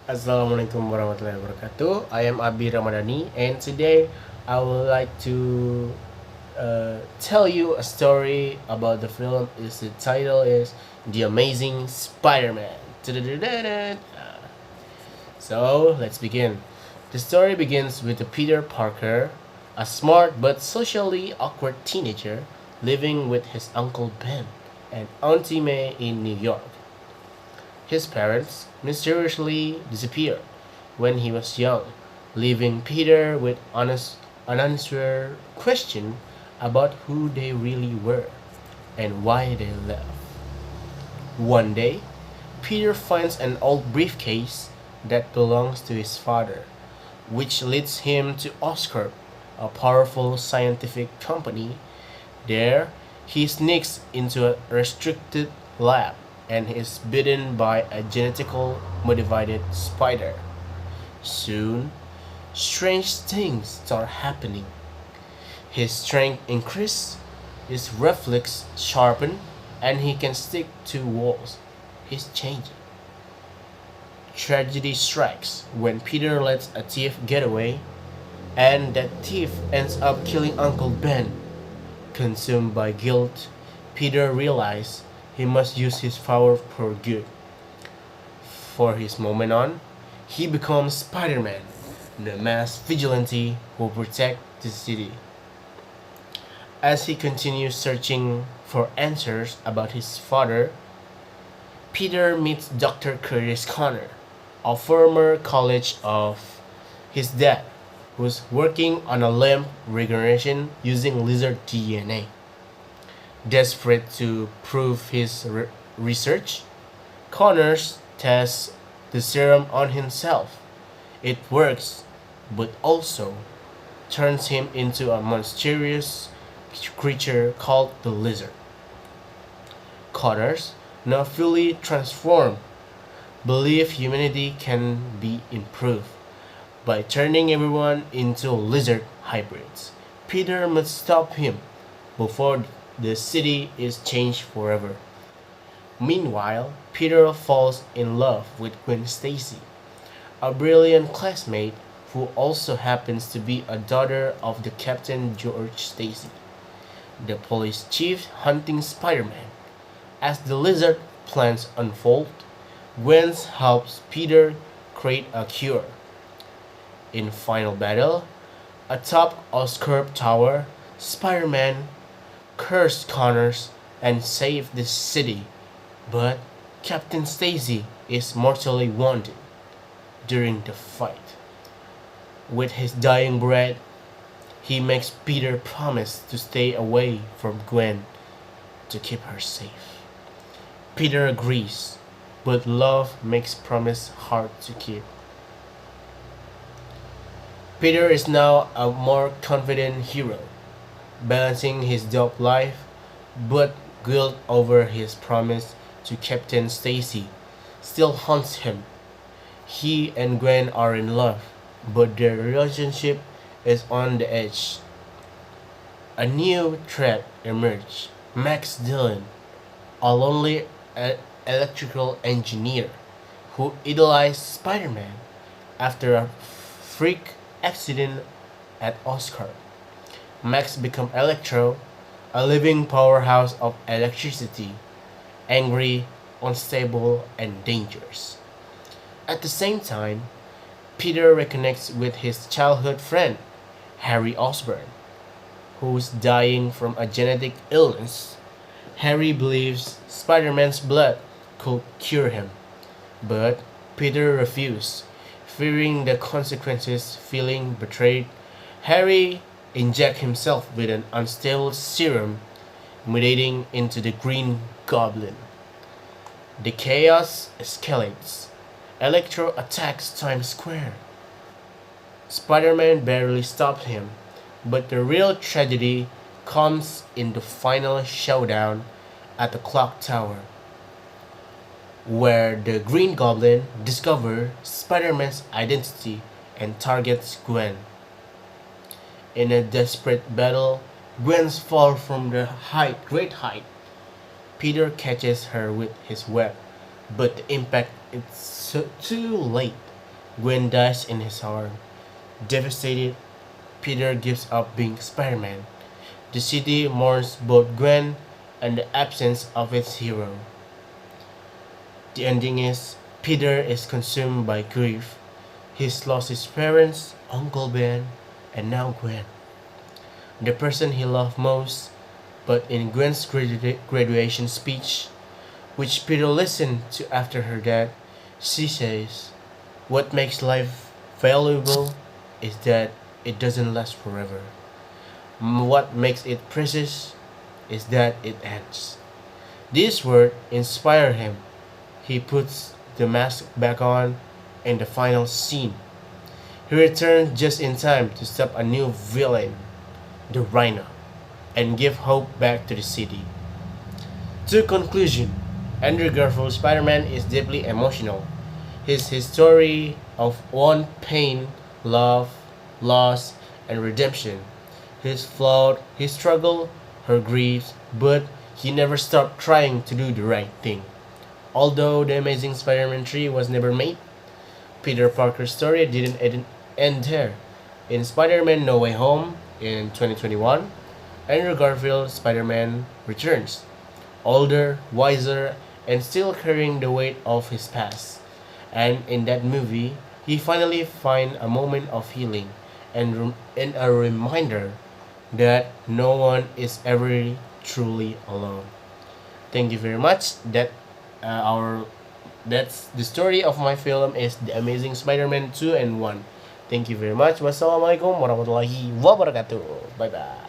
Assalamualaikum warahmatullahi wabarakatuh. I am Abi Ramadhani, and today I would like to tell you a story about the film. The title is The Amazing Spider-Man. So let's begin. The story begins with Peter Parker, a smart but socially awkward teenager living with his Uncle Ben and Auntie May in New York. His parents mysteriously disappeared when he was young, leaving Peter with unanswered questions about who they really were and why they left. One day, Peter finds an old briefcase that belongs to his father, which leads him to Oscorp, a powerful scientific company. There, he sneaks into a restricted lab and is bitten by a genetically modified spider. Soon, strange things start happening. His strength increases, his reflex sharpen, and he can stick to walls. He's changing. Tragedy strikes when Peter lets a thief get away, and that thief ends up killing Uncle Ben. Consumed by guilt, Peter realizes he must use his power for good. For his moment on, he becomes Spider-Man, the masked vigilante who protects the city. As he continues searching for answers about his father, Peter meets Dr. Curtis Connor, a former colleague of his dad, who's working on a limb regeneration using lizard DNA. Desperate to prove his research, Connors tests the serum on himself. It works, but also turns him into a monstrous creature called the lizard. Connors, now fully transformed, believe humanity can be improved by turning everyone into lizard hybrids. Peter must stop him before the city is changed forever. Meanwhile, Peter falls in love with Gwen Stacy, a brilliant classmate who also happens to be a daughter of the Captain George Stacy, the police chief hunting Spider-Man. As the lizard plans unfold, Gwen helps Peter create a cure. In final battle, atop Oscorp Tower, Spider-Man cursed Connors and saved the city, but Captain Stacy is mortally wounded during the fight. With his dying breath, he makes Peter promise to stay away from Gwen to keep her safe. Peter agrees, but love makes promise hard to keep. Peter is now a more confident hero, balancing his dog life, but guilt over his promise to Captain Stacy still haunts him. He and Gwen are in love, but their relationship is on the edge. A new threat emerged. Max Dillon, a lonely electrical engineer who idolized Spider-Man after a freak accident at Oscorp. Max becomes Electro, a living powerhouse of electricity, angry, unstable, and dangerous. At the same time, Peter reconnects with his childhood friend, Harry Osborn, who's dying from a genetic illness. Harry believes Spider-Man's blood could cure him, but Peter refuses, fearing the consequences, feeling betrayed. Harry injects himself with an unstable serum, mutating into the Green Goblin. The chaos escalates. Electro attacks Times Square. Spider-Man barely stops him, but the real tragedy comes in the final showdown at the clock tower, where the Green Goblin discovers Spider-Man's identity and targets Gwen. In a desperate battle, Gwen falls from the great height. Peter catches her with his web, but the impact is too late. Gwen dies in his arms. Devastated, Peter gives up being Spider-Man. The city mourns both Gwen and the absence of its hero. The ending is Peter is consumed by grief. He's lost his parents, Uncle Ben, and now Gwen, the person he loved most. But in Gwen's graduation speech, which Peter listened to after her death, she says, "What makes life valuable is that it doesn't last forever. What makes it precious is that it ends." These words inspire him. He puts the mask back on in the final scene. He returns just in time to stop a new villain, the Rhino, and give hope back to the city. To conclusion, Andrew Garfield's Spider-Man is deeply emotional. His story of one pain, love, loss, and redemption. His flawed, his struggle, her grief, but he never stopped trying to do the right thing. Although The Amazing Spider-Man 3 was never made, Peter Parker's story didn't end there. In Spider-Man No Way Home in 2021, Andrew Garfield's Spider-Man returns, older, wiser, and still carrying the weight of his past. And in that movie, he finally finds a moment of healing and a reminder that no one is ever truly alone. Thank you very much. Our that's the story of my film is The Amazing Spider-Man 2 and 1. Thank you very much. Wassalamualaikum warahmatullahi wabarakatuh. Bye bye.